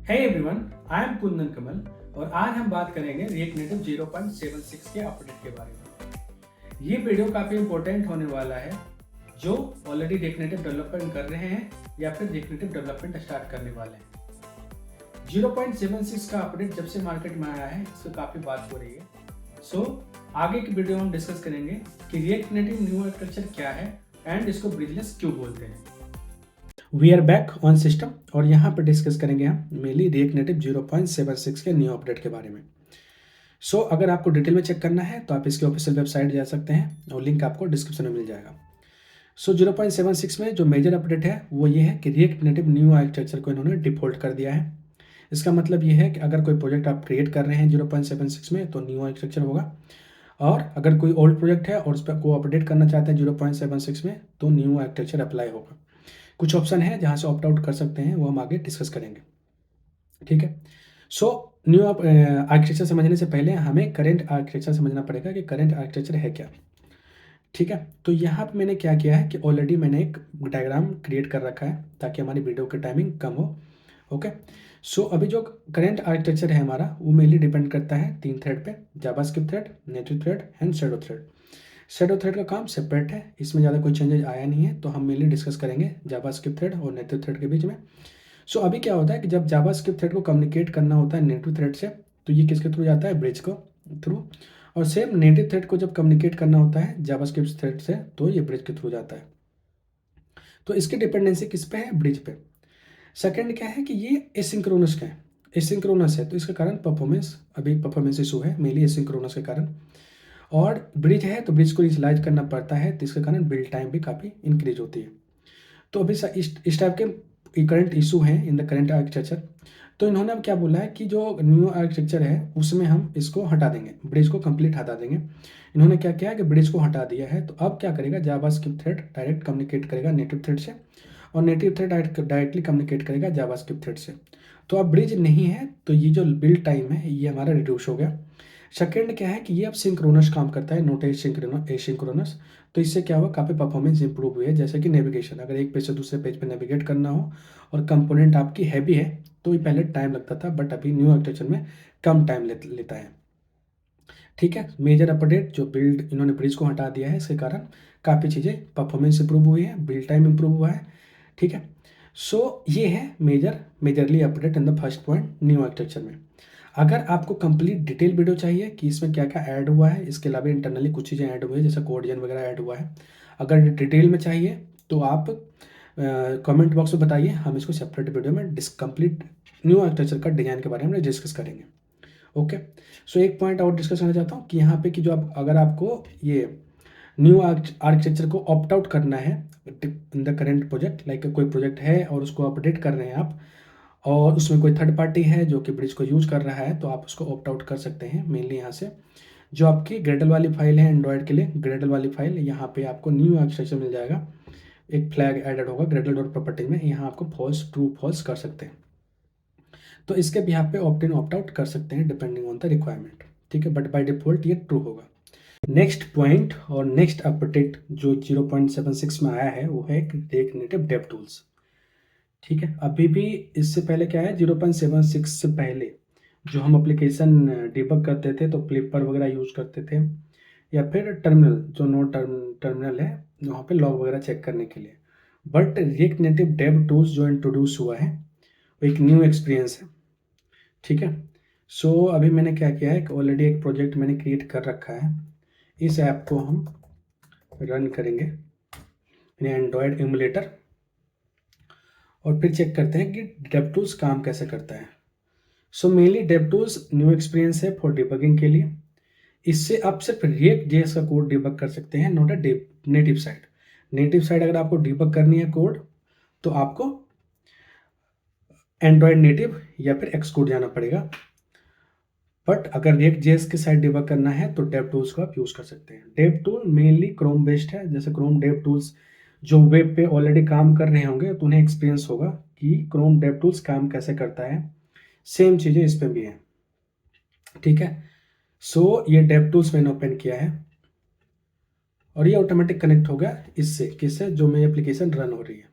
Hey everyone, I am Kundan Kamal और आज हम बात करेंगे रिएक्ट नेटिव 0.76 के अपडेट के बारे में। ये वीडियो काफ़ी इंपॉर्टेंट होने वाला है जो ऑलरेडी रिएक्ट नेटिव डेवलपमेंट कर रहे हैं या फिर रिएक्ट नेटिव डेवलपमेंट स्टार्ट करने वाले हैं। 0.76 का अपडेट जब से मार्केट में आया है इस पर काफ़ी बात हो रही है। आगे की वीडियो में हम डिस्कस करेंगे कि रिएक्ट नेटिव न्यू आर्किटेक्चर क्या है एंड इसको ब्रिजलेस क्यों बोलते हैं। We are back on system और यहाँ पर डिस्कस करेंगे हम मेनली रिएक्ट नेटिव 0.76 के न्यू अपडेट के बारे में। अगर आपको डिटेल में चेक करना है तो आप इसकी ऑफिशियल वेबसाइट जा सकते हैं और लिंक आपको डिस्क्रिप्शन में मिल जाएगा। 0.76 में जो मेजर अपडेट है वो ये है कि रिएक्ट नेटिव न्यू आर्किटेक्चर को इन्होंने डिफॉल्ट कर दिया है। इसका मतलब ये है कि अगर कोई प्रोजेक्ट आप क्रिएट कर रहे हैं 0.76 में तो न्यू आर्किटेक्चर होगा, और अगर कोई ओल्ड प्रोजेक्ट है और उस पर को अपडेट करना चाहते हैं 0.76 में तो न्यू आर्किटेक्चर अप्लाई होगा। कुछ ऑप्शन है जहाँ से ऑप्ट आउट कर सकते हैं, वो हम आगे डिस्कस करेंगे। ठीक है। न्यू आर्किटेक्चर समझने से पहले हमें करंट आर्किटेक्चर समझना पड़ेगा कि करंट आर्किटेक्चर है क्या। ठीक है, तो यहाँ पे मैंने क्या किया है कि ऑलरेडी मैंने एक डायग्राम क्रिएट कर रखा है ताकि हमारी वीडियो की टाइमिंग कम हो। ओके, अभी जो करंट आर्किटेक्चर है हमारा वो मेनली डिपेंड करता है 3 थ्रेड पे, JavaScript thread, native thread and shadow thread. Shadow thread का काम सेपरेट है, इसमें ज़्यादा कोई चेंजेस आया नहीं है, तो हम मेनली डिस्कस करेंगे जावास्क्रिप्ट थ्रेड और नेटिव थ्रेड के बीच में। अभी क्या होता है कि जब जावास्क्रिप्ट थ्रेड को कम्युनिकेट करना होता है नेटिव थ्रेड से तो ये किसके थ्रू जाता है, ब्रिज को थ्रू, और सेम नेटिव थ्रेड को जब कम्युनिकेट करना होता है जावास्क्रिप्ट थ्रेड से तो ये ब्रिज के थ्रू जाता है। तो इसकी डिपेंडेंसी किस पे है, ब्रिज पे। सेकंड क्या है कि ये एसिंक्रोनस का है, एसिंक्रोनस है तो इसके कारण परफॉर्मेंस इशू है मेनली एसिंक्रोनस के कारण, और ब्रिज है तो ब्रिज को इनिशियलाइज करना पड़ता है तो इसके कारण बिल्ड टाइम भी काफ़ी इंक्रीज होती है। तो अभी इस टाइप के करंट इशू हैं इन द करंट आर्किटेक्चर। तो इन्होंने अब क्या बोला है कि जो न्यू आर्किटेक्चर है उसमें हम इसको हटा देंगे, ब्रिज को कंप्लीट हटा देंगे। इन्होंने क्या किया है कि ब्रिज को हटा दिया है, तो अब क्या करेगा, जावास्क्रिप्ट थ्रेड डायरेक्ट कम्युनिकेट करेगा नेटिव थ्रेड से और नेटिव थ्रेड डायरेक्टली कम्युनिकेट करेगा जावास्क्रिप्ट थ्रेड से। तो अब ब्रिज नहीं है तो ये जो बिल्ड टाइम है ये हमारा रिड्यूस हो गया। सेकेंड क्या है कि ये अब सिंक्रोनस काम करता है, नोट एसिंक्रोनस। तो इससे क्या हुआ, काफ़ी परफॉर्मेंस इंप्रूव हुई है। जैसे कि नेविगेशन, अगर एक पेज से दूसरे पेज पे नेविगेट करना हो और कंपोनेंट आपकी हैवी है तो ये पहले टाइम लगता था, बट अभी न्यू आर्किटेक्चर में कम टाइम लेता है। ठीक है, मेजर अपडेट जो बिल्ड इन्होंने ब्रिज को हटा दिया है इसके कारण काफ़ी चीज़ें परफॉर्मेंस इंप्रूव हुई है, बिल्ड टाइम इंप्रूव हुआ है। ठीक है, ये है majorly update in the first point new architecture में। अगर आपको कंप्लीट डिटेल वीडियो चाहिए कि इसमें क्या क्या ऐड हुआ है, इसके अलावा इंटरनली कुछ चीज़ें ऐड हुई है जैसे कोड वगैरह ऐड हुआ है, अगर डिटेल में चाहिए तो आप कमेंट बॉक्स में बताइए, हम इसको सेपरेट वीडियो में कंप्लीट न्यू आर्किटेक्चर का डिज़ाइन के बारे में डिस्कस करेंगे। ओके, एक पॉइंट और डिस्कस करना चाहता हूँ कि यहाँ पे कि जो अगर आपको ये न्यू आर्किटेक्चर को ऑप्ट आउट करना है in the current project, like कोई प्रोजेक्ट है और उसको अपडेट कर रहे हैं आप और उसमें कोई थर्ड पार्टी है जो कि ब्रिज को यूज कर रहा है, तो आप उसको ऑप्ट आउट कर सकते हैं मेनली यहाँ से। जो आपकी ग्रेडल वाली फाइल है एंड्रॉयड के लिए, ग्रेडल वाली फाइल, यहाँ पे आपको न्यू आर्किटेक्चर मिल जाएगा, एक फ्लैग एडेड होगा ग्रेडल डॉट प्रॉपर्टी में, यहाँ आपको फॉल्स ट्रू फॉल्स कर सकते हैं। तो इसके भी यहाँ पे ऑप्ट इन ऑप्ट आउट कर सकते हैं डिपेंडिंग ऑन द रिक्वायरमेंट। ठीक है, बट बाय डिफॉल्ट ये ट्रू होगा। नेक्स्ट पॉइंट और नेक्स्ट अपडेट जो 0.76 में आया है वो है रिएक्ट नेटिव डेव टूल्स। ठीक है, अभी भी इससे पहले क्या है, 0.76 से पहले जो हम एप्लीकेशन डिबग करते थे तो फ्लिपर वगैरह यूज करते थे या फिर टर्मिनल, जो नो टर्मिनल है वहाँ पे लॉग वगैरह चेक करने के लिए। But react native Dave tools जो इंट्रोड्यूस हुआ है वो एक न्यू एक्सपीरियंस है। ठीक है, अभी मैंने क्या किया है कि ऑलरेडी एक प्रोजेक्ट मैंने क्रिएट कर रखा है, इस ऐप को हम रन करेंगे एंड्रॉयड एमुलेटर और फिर चेक करते हैं कि डेवटूल्स काम कैसे करता है। मेनली डेवटूल्स न्यू एक्सपीरियंस है फॉर डिबगिंग के लिए। इससे आप सिर्फ रिएक्ट जेएस का कोड डिबग कर सकते हैं, not a native side. Native side अगर आपको डिबग करनी है कोड तो आपको एंड्रॉयड नेटिव या फिर एक्सकोड जाना पड़ेगा, बट अगर रिएक्ट जेएस के साइड डिबग करना है तो डेव टूल्स को आप यूज कर सकते हैं। Dev tool mainly Chrome based है, जैसे क्रोम डेव टूल्स जो वेब पे ऑलरेडी काम कर रहे होंगे तो उन्हें एक्सपीरियंस होगा कि क्रोम डेव टूल्स काम कैसे करता है, सेम चीज़ें इस पे भी हैं। ठीक है, ये डेव टूल्स मैंने ओपन किया है और ये ऑटोमेटिक कनेक्ट हो गया इससे, किससे, जो मेरी एप्लीकेशन रन हो रही है।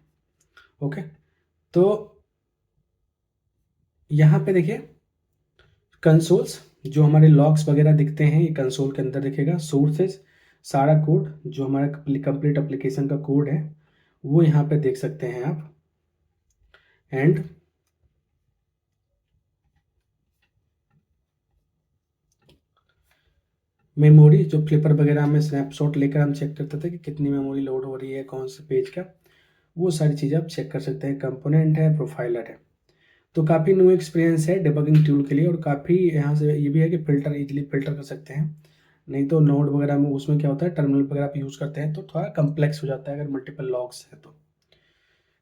ओके, तो यहाँ पे देखिए कंसोल्स, जो हमारे लॉग्स वगैरह दिखते हैं ये कंसोल के अंदर दिखेगा। सोर्सेज, सारा कोड जो हमारा कंप्लीट एप्लीकेशन का कोड है वो यहाँ पे देख सकते हैं आप। एंड मेमोरी, जो फ्लिपर वगैरह में स्नैपशॉट लेकर हम चेक करते थे कि कितनी मेमोरी लोड हो रही है कौन से पेज का, वो सारी चीज़ें आप चेक कर सकते हैं। कंपोनेंट है, प्रोफाइलर है। तो काफ़ी न्यू एक्सपीरियंस है डिबगिंग टूल के लिए। और काफ़ी यहाँ से ये भी है कि फ़िल्टर इजीली फ़िल्टर कर सकते हैं। नहीं तो नोड वगैरह में उसमें क्या होता है, टर्मिनल वगैरह आप यूज़ करते हैं तो थोड़ा कम्प्लेक्स हो जाता है अगर मल्टीपल लॉग्स है तो।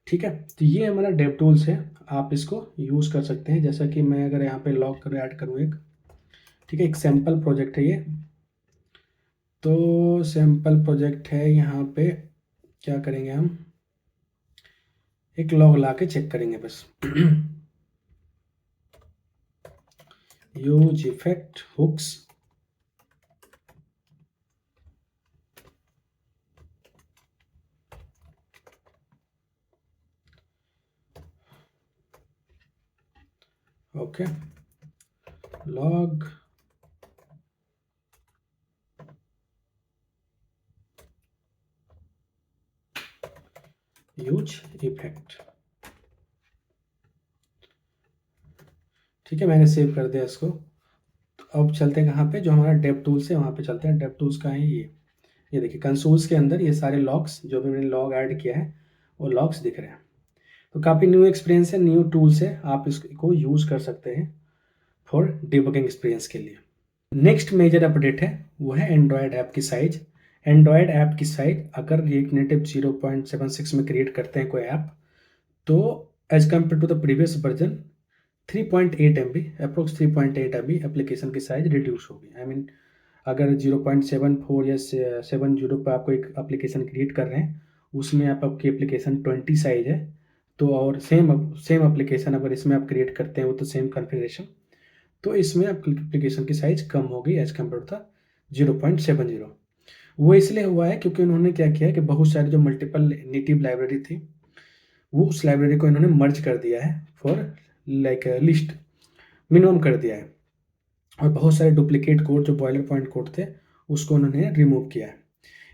ठीक है, तो ये हमारा डेव टूल्स है, आप इसको यूज़ कर सकते हैं। जैसा कि मैं अगर यहाँ पे लॉग करूँ, ऐड करूँ एक, ठीक है, एक सैम्पल प्रोजेक्ट है ये। तो सैम्पल प्रोजेक्ट है, यहाँ पे क्या करेंगे हम, एक लॉग ला के चेक करेंगे बस। Use effect hooks, okay, log use effect. ठीक है, मैंने सेव कर दिया इसको। तो अब चलते हैं कहाँ पे, जो हमारा डेव टूल्स है वहाँ पे चलते हैं। डेव टूल्स का है ये देखिए कंसोल्स के अंदर ये सारे लॉग्स जो भी मैंने लॉग ऐड किया है वो लॉग्स दिख रहे हैं। तो काफ़ी न्यू एक्सपीरियंस है, न्यू टूल्स है, आप इसको यूज़ कर सकते हैं फॉर डिबगिंग एक्सपीरियंस के लिए। नेक्स्ट मेजर अपडेट है वो है एंड्रॉयड ऐप की साइज। एंड्रॉयड ऐप की साइज अगर रिएक्ट नेटिव 0.76 में क्रिएट करते हैं कोई ऐप, तो as compare to the previous version 3.8 MB, approx 3.8 MB application की साइज रिड्यूस होगी। आई मीन अगर 0.74 या 70 पर आपको एक एप्लीकेशन क्रिएट कर रहे हैं, उसमें आपकी एप्लीकेशन 20 साइज है, तो और सेम एप्लीकेशन अगर इसमें आप क्रिएट करते हैं वो तो सेम कॉन्फ़िगरेशन, तो इसमें आपकी एप्लीकेशन की साइज कम होगी एज कम्पेयर टू 0.70। वो इसलिए हुआ है क्योंकि उन्होंने क्या किया है कि बहुत सारी जो मल्टीपल नेटिव लाइब्रेरी थी वो उस लाइब्रेरी को इन्होंने मर्ज कर दिया है फॉर लाइक लिस्ट, मिनिमम कर दिया है। और बहुत सारे डुप्लीकेट कोड जो बॉयलर पॉइंट कोड थे उसको उन्होंने रिमूव किया है।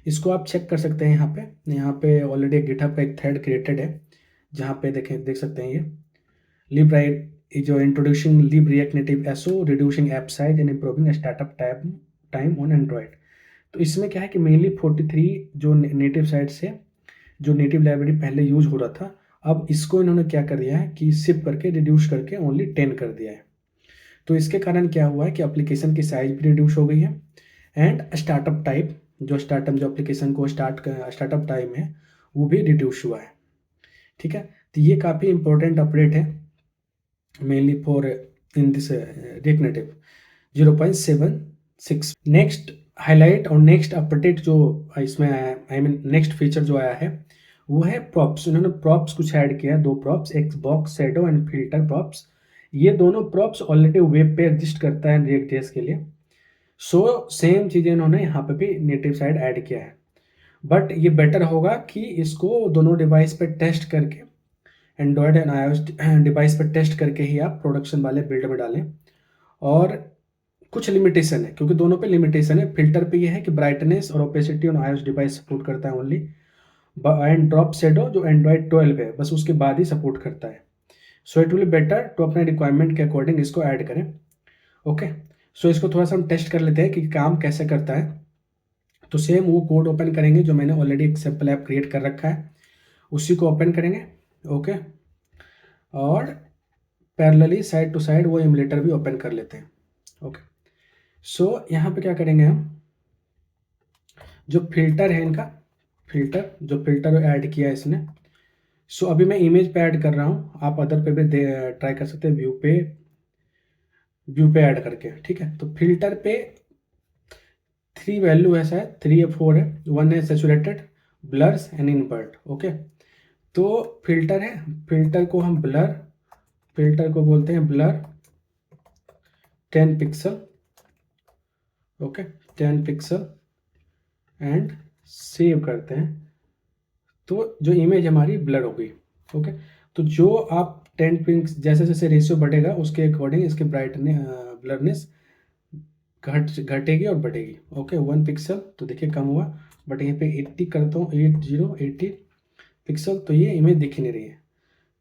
इसको आप चेक कर सकते हैं यहाँ पे ऑलरेडी गिटहब पे एक थ्रेड क्रिएटेड है जहाँ पे देख सकते हैं ये लिब राइट जो introducing lib React Native SO, reducing app size and improving startup time on Android. तो इसमें क्या है कि मेनली 43 जो नेटिव साइट से जो नेटिव लाइब्रेरी पहले यूज हो रहा था, अब इसको इन्होंने क्या कर दिया है कि शिप करके रिड्यूस करके ओनली 10 कर दिया है। तो इसके कारण क्या हुआ है कि एप्लीकेशन की साइज भी रिड्यूस हो गई है एंड स्टार्टअप टाइप जो एप्लीकेशन को स्टार्टअप टाइम है वो भी रिड्यूस हुआ है। ठीक है, तो ये काफ़ी इंपॉर्टेंट अपडेट है mainly for in this react Native 0.76। Next highlight और नेक्स्ट अपडेट जो इसमें आया, आई मीन नेक्स्ट फीचर जो आया है वो है प्रॉप्स। उन्होंने प्रॉप्स कुछ ऐड किया, दो प्रॉप्स, एक box shadow and filter props. ये दोनों प्रॉप्स ऑलरेडी वेब पे एग्जिस्ट करता है रिएक्ट जेएस के लिए। सो सेम चीज़ें इन्होंने यहाँ पे भी नेटिव साइड ऐड किया है, बट ये बेटर होगा कि इसको दोनों डिवाइस पे टेस्ट करके, एंड्रॉयड एंड आईओएस डिवाइस पे टेस्ट करके ही आप प्रोडक्शन वाले बिल्ड में डालें। और कुछ लिमिटेशन है क्योंकि दोनों पे लिमिटेशन है। फिल्टर पे ये है कि ब्राइटनेस और opacity on iOS device support करता है ओनली, एंड ड्रॉप शेडो जो एंड्रॉयड 12 है बस उसके बाद ही सपोर्ट करता है। सो इट विल बेटर तो अपने रिक्वायरमेंट के अकॉर्डिंग इसको ऐड करें। ओके, सो इसको थोड़ा सा हम टेस्ट कर लेते हैं कि काम कैसे करता है। तो सेम वो कोड ओपन करेंगे जो मैंने ऑलरेडी एक सैम्पल ऐप क्रिएट कर रखा है, उसी को ओपन करेंगे। ओके, और पैरेलली साइड टू साइड वो एमुलेटर भी ओपन कर लेते हैं। ओके, सो यहाँ पे क्या करेंगे हम, जो फिल्टर है इनका, जो फिल्टर ऐड किया है इसने, सो अभी मैं इमेज पे ऐड कर रहा हूँ, आप अदर पे भी ट्राई कर सकते हैं, व्यू पे ऐड करके। ठीक है, तो फिल्टर पे 3 वैल्यू है, शायद 3 या 4 है। 1 है saturated, blurs and invert. Okay, तो फिल्टर है, फिल्टर को बोलते हैं blur 10 pixel. Okay, 10 pixel and save करते हैं, तो जो इमेज हमारी ब्लर हो गई। ओके, तो जो आप 10 पिक्स जैसे जैसे रेशियो बढ़ेगा उसके अकॉर्डिंग इसकी ब्लरनेस घटेगी और बढ़ेगी। ओके 1 पिक्सल तो देखिए कम हुआ, बट यहाँ पे 80 करता हूँ, 80 पिक्सल, तो ये इमेज दिख ही नहीं रही है।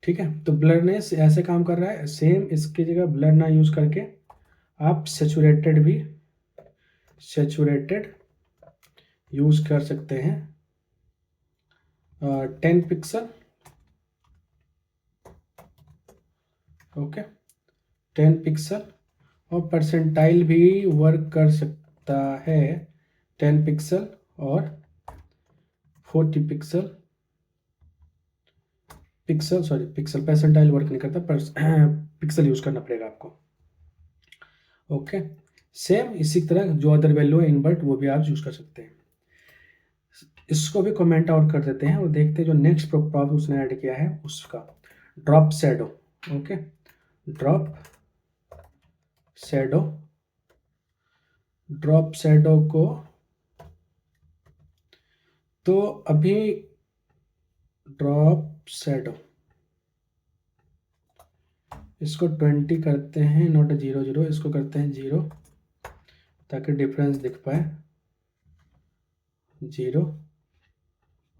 ठीक है, तो ब्लरनेस ऐसे काम कर रहा है। सेम इसकी जगह ब्लर ना यूज़ करके आप सेचुरेटेड यूज़ कर सकते हैं। 10 पिक्सल, ओके 10 पिक्सल, और परसेंटाइल भी वर्क कर सकता है। 10 पिक्सल और 40 पिक्सल परसेंटाइल वर्क नहीं करता, पर पिक्सल यूज़ करना पड़ेगा आपको। ओके सेम इसी तरह जो अदर वैल्यू है इनवर्ट वो भी आप यूज़ कर सकते हैं। इसको भी कमेंट आउट कर देते हैं और देखते हैं जो नेक्स्ट प्रॉप उसने ऐड किया है उसका, drop shadow. Okay drop shadow को तो अभी ड्रॉप शैडो इसको 20 करते हैं, नॉट 0, इसको करते हैं 0 ताकि डिफरेंस दिख पाए, 0,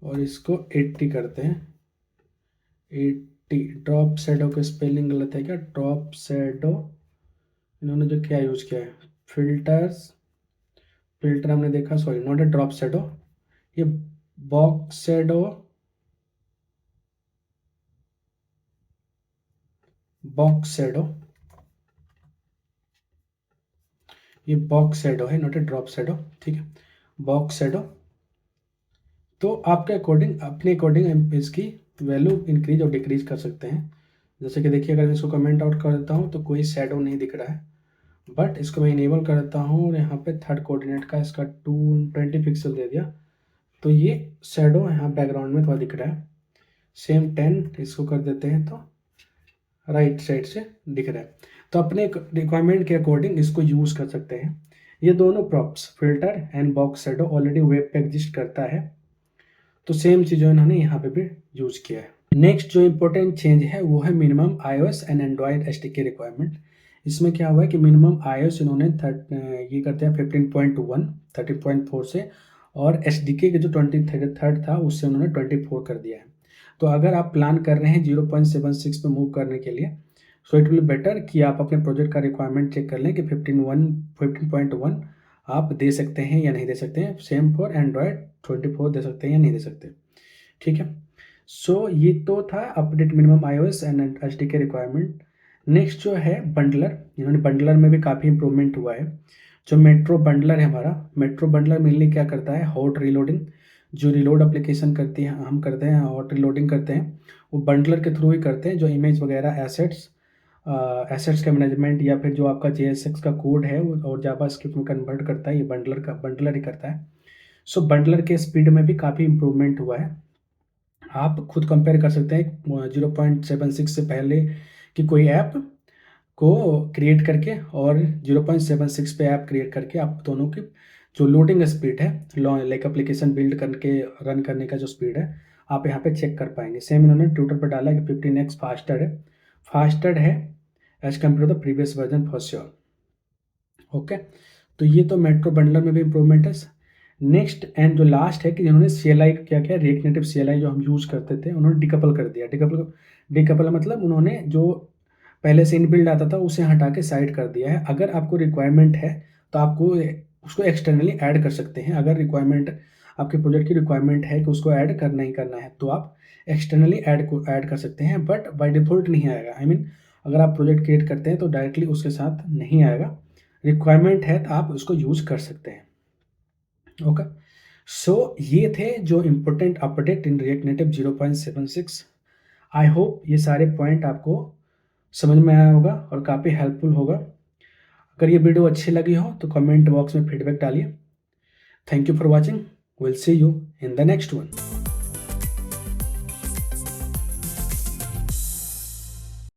और इसको 80 करते हैं, 80। ड्रॉप शैडो का स्पेलिंग गलत है क्या? ड्रॉप शैडो इन्होंने जो क्या यूज़ किया है, फिल्टर हमने देखा, sorry not a drop shadow, ये बॉक्स शैडो ये बॉक्स शैडो है, नॉट ए ड्रॉप शैडो। ठीक है बॉक्स शैडो, तो आपके अकॉर्डिंग अपने अकॉर्डिंग इसकी वैल्यू इंक्रीज और डिक्रीज कर सकते हैं। जैसे कि देखिए अगर मैं इसको कमेंट आउट कर देता हूँ तो कोई शैडो नहीं दिख रहा है, बट इसको मैं इनेबल कर देता हूँ और यहाँ पे थर्ड कोऑर्डिनेट का इसका 20 पिक्सल दे दिया तो ये शैडो यहाँ बैकग्राउंड में थोड़ा दिख रहा है। सेम 10 इसको कर देते हैं तो राइट साइड से दिख रहा है। तो अपने रिक्वायरमेंट के अकॉर्डिंग इसको यूज़ कर सकते हैं। ये दोनों props filter and box shadow already web पे एग्जिस्ट करता है, तो सेम चीज़ों इन्होंने यहाँ पे भी यूज़ किया है। नेक्स्ट जो इम्पोर्टेंट चेंज है वो है minimum iOS and Android SDK requirement. इसमें क्या हुआ है कि मिनिमम iOS इन्होंने ये करते हैं 15.1 13.4 से, और SDK के जो 23rd था उससे उन्होंने 24 कर दिया है। तो अगर आप प्लान कर रहे हैं 0.76 पे मूव करने के लिए, सो इट विल बेटर कि आप अपने प्रोजेक्ट का रिक्वायरमेंट चेक कर लें कि 15.1 आप दे सकते हैं या नहीं दे सकते हैं। सेम फॉर एंड्रॉयड 24 दे सकते हैं या नहीं दे सकते। ठीक है, सो ये तो था update minimum iOS and SDK requirement. Next जो है बंडलर, इन्होंने बंडलर में भी काफ़ी इंप्रूवमेंट हुआ है। जो मेट्रो बंडलर है हमारा, मेट्रो बंडलर मेनली क्या करता है, हॉट रीलोडिंग, जो रिलोड एप्लीकेशन करती है हम करते हैं, हॉट रीलोडिंग करते हैं वो बंडलर के थ्रू ही करते हैं। जो इमेज वगैरह एसेट्स का मैनेजमेंट या फिर जो आपका JSX का कोड है और जावास्क्रिप्ट में कन्वर्ट करता है, ये बंडलर ही करता है। सो बंडलर के स्पीड में भी काफ़ी इंप्रूवमेंट हुआ है। आप खुद कंपेयर कर सकते हैं 0.76 से पहले कि कोई ऐप को क्रिएट करके और 0.76 पे ऐप क्रिएट करके, आप दोनों की जो लोडिंग स्पीड है, लाइक एप्लीकेशन बिल्ड करके रन करने का जो स्पीड है, आप यहाँ पे चेक कर पाएंगे। सेम इन्होंने ट्विटर पर डाला कि 15x फास्टर है as compare to the previous version for sure. Okay, तो ये तो मेट्रो बंडलर में भी इंप्रूवमेंट है। नेक्स्ट एंड जो लास्ट है कि जिन्होंने CLI क्या किया, रिएक्ट नेटिव CLI जो हम यूज़ करते थे उन्होंने डिकपल कर दिया। डिकपल मतलब उन्होंने जो पहले से इनबिल्ड आता था उसे हटा के साइड कर दिया है। अगर आपको रिक्वायरमेंट है तो आपको उसको एक्सटर्नली ऐड कर सकते हैं। अगर रिक्वायरमेंट आपके प्रोजेक्ट की रिक्वायरमेंट है कि उसको ऐड करना ही करना है तो आप एक्सटर्नली ऐड कर सकते हैं, बट बाय डिफ़ॉल्ट नहीं आएगा। आई मीन अगर आप प्रोजेक्ट क्रिएट करते हैं तो डायरेक्टली उसके साथ नहीं आएगा। रिक्वायरमेंट है तो आप उसको यूज़ कर सकते हैं। ओके, सो ये थे जो important update in React Native 0.76। I hope ये सारे पॉइंट आपको समझ में आया होगा और काफ़ी हेल्पफुल होगा। अगर ये वीडियो अच्छी लगी हो तो कमेंट बॉक्स में फीडबैक डालिए। Thank you for watching, will see you in the next one.